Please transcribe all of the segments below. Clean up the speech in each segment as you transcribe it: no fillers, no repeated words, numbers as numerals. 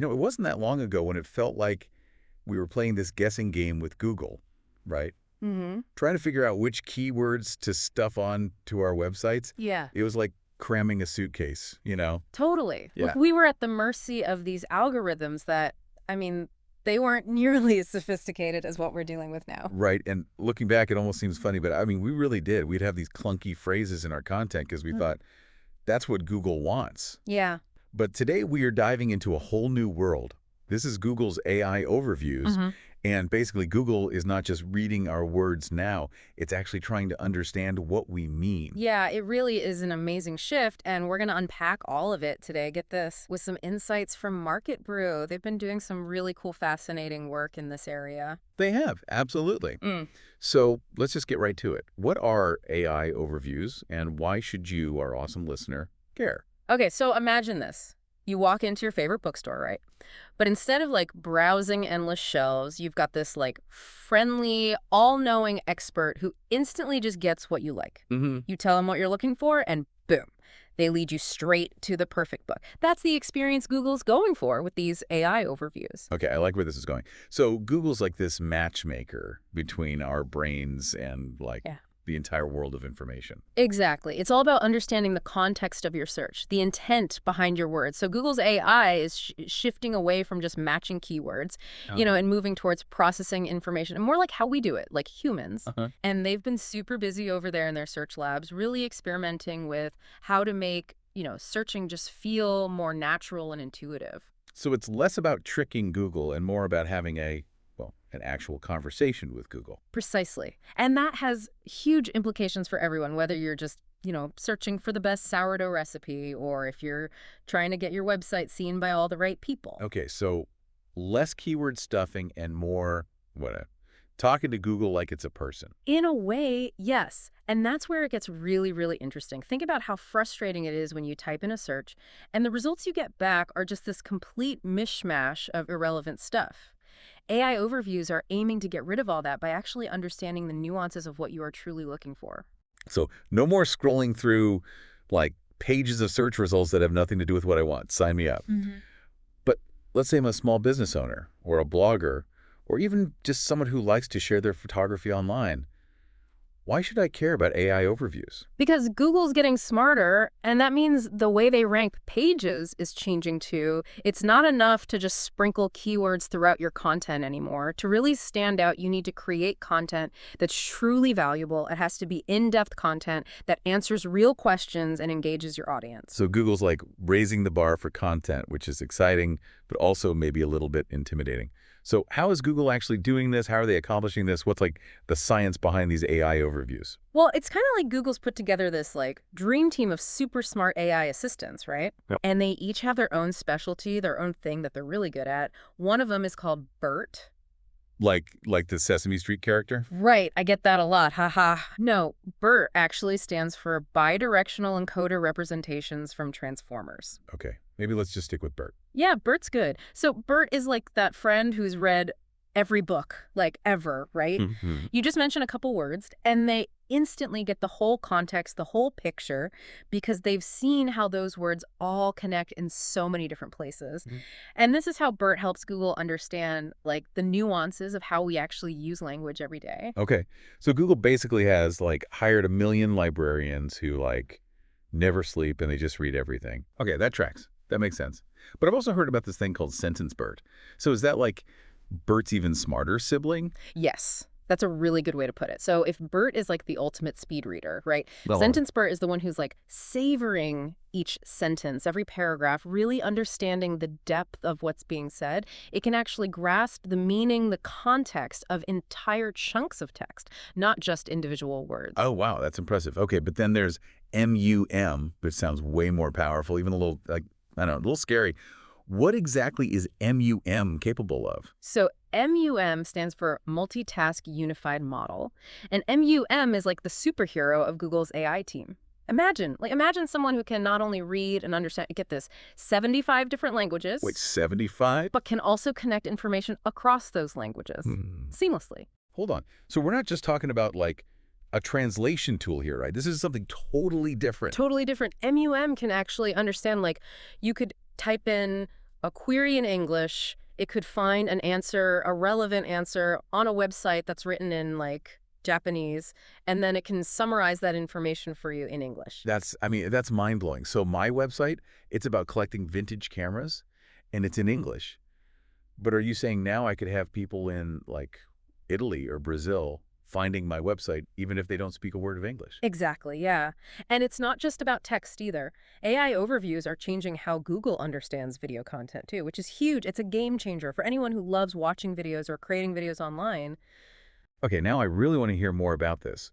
It wasn't that long ago when it felt like we were playing this guessing game with Google, right? Mm-hmm. Trying to figure out which keywords to stuff on to our websites. Yeah. It was like cramming a suitcase. Totally. Yeah. Look, we were at the mercy of these algorithms that, I mean, they weren't nearly as sophisticated as what we're dealing with now. Right. And looking back, it almost seems funny, but I mean, we really did. We'd have these clunky phrases in our content because we thought that's what Google wants. Yeah. But today we are diving into a whole new world. This is Google's AI overviews. And basically, Google is not just reading our words now, it's actually trying to understand what we mean. Yeah, it really is an amazing shift, and we're going to unpack all of it today, get this, with some insights from Market Brew. They've been doing some really cool, fascinating work in this area. They have, absolutely. So let's just get right to it. What are AI overviews, and why should you, our awesome listener, care? Okay, so imagine this. You walk into your favorite bookstore, right? But instead of like browsing endless shelves, you've got this like friendly, all-knowing expert who instantly just gets what you like. You tell them what you're looking for and boom, they lead you straight to the perfect book. That's the experience Google's going for with these AI overviews. Okay, I like where this is going. So Google's like this matchmaker between our brains and the entire world of information. Exactly. It's all about understanding the context of your search, the intent behind your words. So Google's AI is shifting away from just matching keywords, and moving towards processing information and more like how we do it, like humans. And they've been super busy over there in their search labs, really experimenting with how to make, searching just feel more natural and intuitive. So it's less about tricking Google and more about having an actual conversation with Google. Precisely. And that has huge implications for everyone, whether you're just, searching for the best sourdough recipe or if you're trying to get your website seen by all the right people. Okay, so less keyword stuffing and more, talking to Google like it's a person. In a way, yes. And that's where it gets really, really interesting. Think about how frustrating it is when you type in a search and the results you get back are just this complete mishmash of irrelevant stuff. AI overviews are aiming to get rid of all that by actually understanding the nuances of what you are truly looking for. So no more scrolling through pages of search results that have nothing to do with what I want. Sign me up. But let's say I'm a small business owner or a blogger or even just someone who likes to share their photography online. Why should I care about AI overviews? Because Google's getting smarter, and that means the way they rank pages is changing too. It's not enough to just sprinkle keywords throughout your content anymore. To really stand out, you need to create content that's truly valuable. It has to be in-depth content that answers real questions and engages your audience. So Google's raising the bar for content, which is exciting, but also maybe a little bit intimidating. So how is Google actually doing this? How are they accomplishing this? What's the science behind these AI overviews? Well, it's kind of like Google's put together this dream team of super smart AI assistants, right? Yep. And they each have their own specialty, their own thing that they're really good at. One of them is called BERT. Like the Sesame Street character? Right, I get that a lot, haha. No, BERT actually stands for Bidirectional Encoder Representations from Transformers. Okay, maybe let's just stick with BERT. Yeah, BERT's good. So BERT is like that friend who's read every book, ever, right? You just mention a couple words, and they instantly get the whole context, the whole picture, because they've seen how those words all connect in so many different places. And this is how BERT helps Google understand, the nuances of how we actually use language every day. Okay, so Google basically has, hired 1 million librarians who, never sleep and they just read everything. Okay, that tracks. That makes sense. But I've also heard about this thing called Sentence BERT. So is that BERT's even smarter sibling? Yes, that's a really good way to put it. So if BERT is the ultimate speed reader, right? Well, Sentence BERT is the one who's savoring each sentence, every paragraph, really understanding the depth of what's being said. It can actually grasp the meaning, the context of entire chunks of text, not just individual words. Oh, wow, that's impressive. Okay, but then there's MUM, which sounds way more powerful, even a little, I don't know, a little scary. What exactly is MUM capable of? So MUM stands for Multitask Unified Model. And MUM is the superhero of Google's AI team. Imagine someone who can not only read and understand, get this, 75 different languages. Wait, 75? But can also connect information across those languages seamlessly. Hold on. So we're not just talking about a translation tool here, right? This is something totally different. Totally different. MUM can actually understand, you could type in a query in English, it could find an answer, a relevant answer, on a website that's written in, like, Japanese, and then it can summarize that information for you in English. That's mind-blowing. So my website, it's about collecting vintage cameras, and it's in English. But are you saying now I could have people in, like, Italy or Brazil finding my website even if they don't speak a word of English? Exactly, yeah. And it's not just about text either. AI overviews are changing how Google understands video content too, which is huge. It's a game changer for anyone who loves watching videos or creating videos online. Okay, now I really want to hear more about this.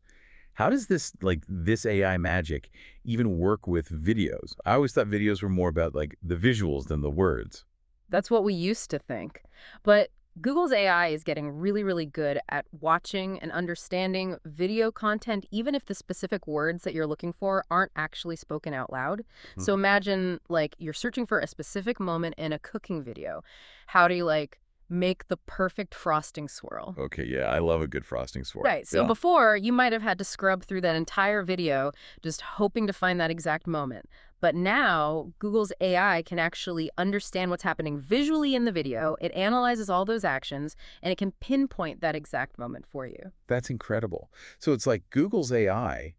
How does this AI magic even work with videos? I always thought videos were more about, like, the visuals than the words. That's what we used to think. But Google's AI is getting really, really good at watching and understanding video content, even if the specific words that you're looking for aren't actually spoken out loud. So Mhm. imagine, like, you're searching for a specific moment in a cooking video. How do you, like, make the perfect frosting swirl? Okay, yeah, I love a good frosting swirl. Right. So Yeah. before, you might have had to scrub through that entire video just hoping to find that exact moment. But now, Google's AI can actually understand what's happening visually in the video. It analyzes all those actions, and it can pinpoint that exact moment for you. That's incredible. So it's like Google's AI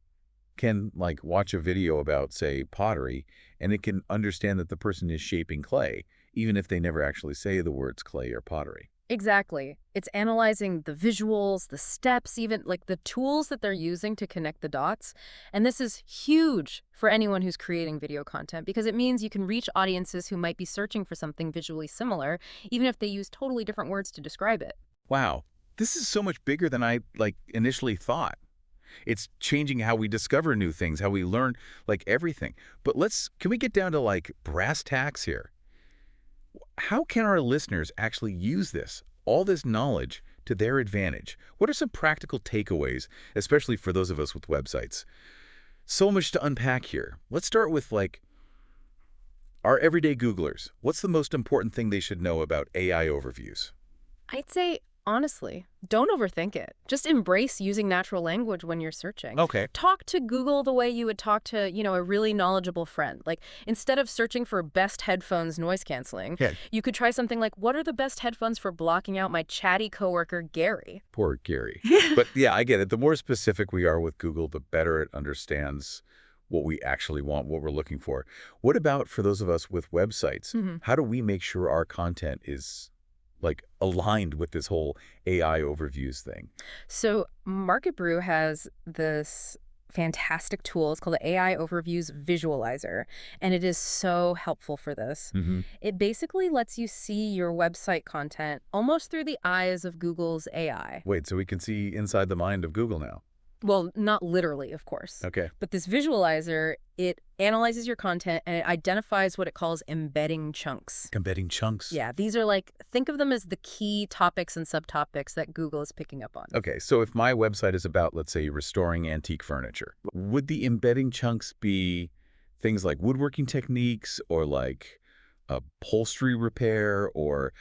can, like, watch a video about, say, pottery, and it can understand that the person is shaping clay, even if they never actually say the words clay or pottery. Exactly. It's analyzing the visuals, the steps, even like the tools that they're using to connect the dots. And this is huge for anyone who's creating video content because it means you can reach audiences who might be searching for something visually similar, even if they use totally different words to describe it. Wow, this is so much bigger than I, like, initially thought. It's changing how we discover new things, how we learn, like, everything. But can we get down to, like, brass tacks here? How can our listeners actually use all this knowledge, to their advantage? What are some practical takeaways, especially for those of us with websites? So much to unpack here. Let's start with, like, our everyday Googlers. What's the most important thing they should know about AI overviews? I'd say, honestly, don't overthink it. Just embrace using natural language when you're searching. Okay. Talk to Google the way you would talk to, a really knowledgeable friend. Like, instead of searching for best headphones noise canceling, Yeah, you could try something like, what are the best headphones for blocking out my chatty coworker, Gary? poor Gary. But yeah, I get it. The more specific we are with Google, the better it understands what we actually want, what we're looking for. What about for those of us with websites? Mhm. How do we make sure our content is, like, aligned with this whole AI overviews thing? So Market Brew has this fantastic tool. It's called the AI Overviews Visualizer, and it is so helpful for this. Hmm. It basically lets you see your website content almost through the eyes of Google's AI. Wait, so we can see inside the mind of Google now? Well, not literally, of course. Okay. But this visualizer, it analyzes your content and it identifies what it calls embedding chunks. Embedding chunks. Yeah, these are like, think of them as the key topics and subtopics that Google is picking up on. Okay, so if my website is about, let's say, restoring antique furniture, would the embedding chunks be things like woodworking techniques or, like, upholstery repair or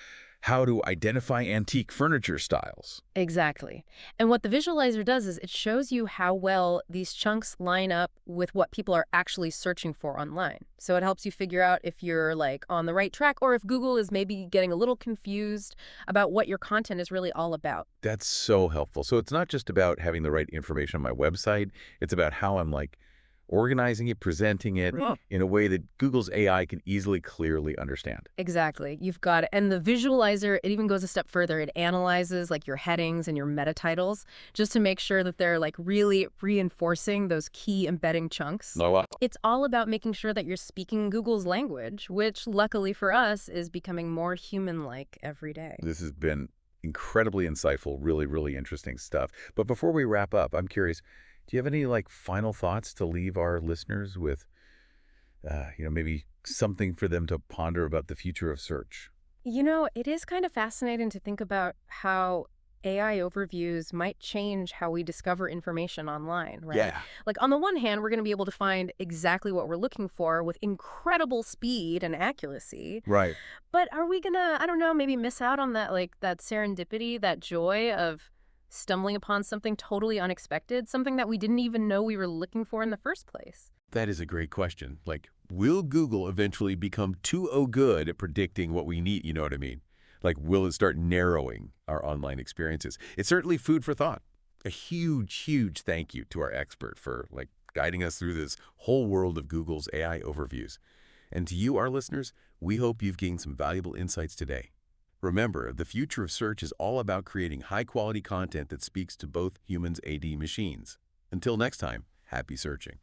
how to identify antique furniture styles? Exactly. And what the visualizer does is it shows you how well these chunks line up with what people are actually searching for online. So it helps you figure out if you're, like, on the right track or if Google is maybe getting a little confused about what your content is really all about. That's so helpful. So it's not just about having the right information on my website. It's about how I'm, like, organizing it, presenting it in a way that Google's AI can easily, clearly understand. Exactly. You've got it. And the visualizer, it even goes a step further. It analyzes, like, your headings and your meta titles just to make sure that they're, like, really reinforcing those key embedding chunks. Oh, wow. It's all about making sure that you're speaking Google's language, which luckily for us is becoming more human-like every day. This has been incredibly insightful, really, really interesting stuff. But before we wrap up, I'm curious, do you have any, like, final thoughts to leave our listeners with, maybe something for them to ponder about the future of search? It is kind of fascinating to think about how AI overviews might change how we discover information online, right? Yeah. Like, on the one hand, we're going to be able to find exactly what we're looking for with incredible speed and accuracy. Right. But are we going to, I don't know, maybe miss out on that, like, that serendipity, that joy of stumbling upon something totally unexpected, something that we didn't even know we were looking for in the first place? That is a great question. Like, will Google eventually become too good at predicting what we need? You know what I mean? Like, will it start narrowing our online experiences? It's certainly food for thought. A huge, huge thank you to our expert for guiding us through this whole world of Google's AI overviews. And to you, our listeners, we hope you've gained some valuable insights today. Remember, the future of search is all about creating high-quality content that speaks to both humans and machines. Until next time, happy searching.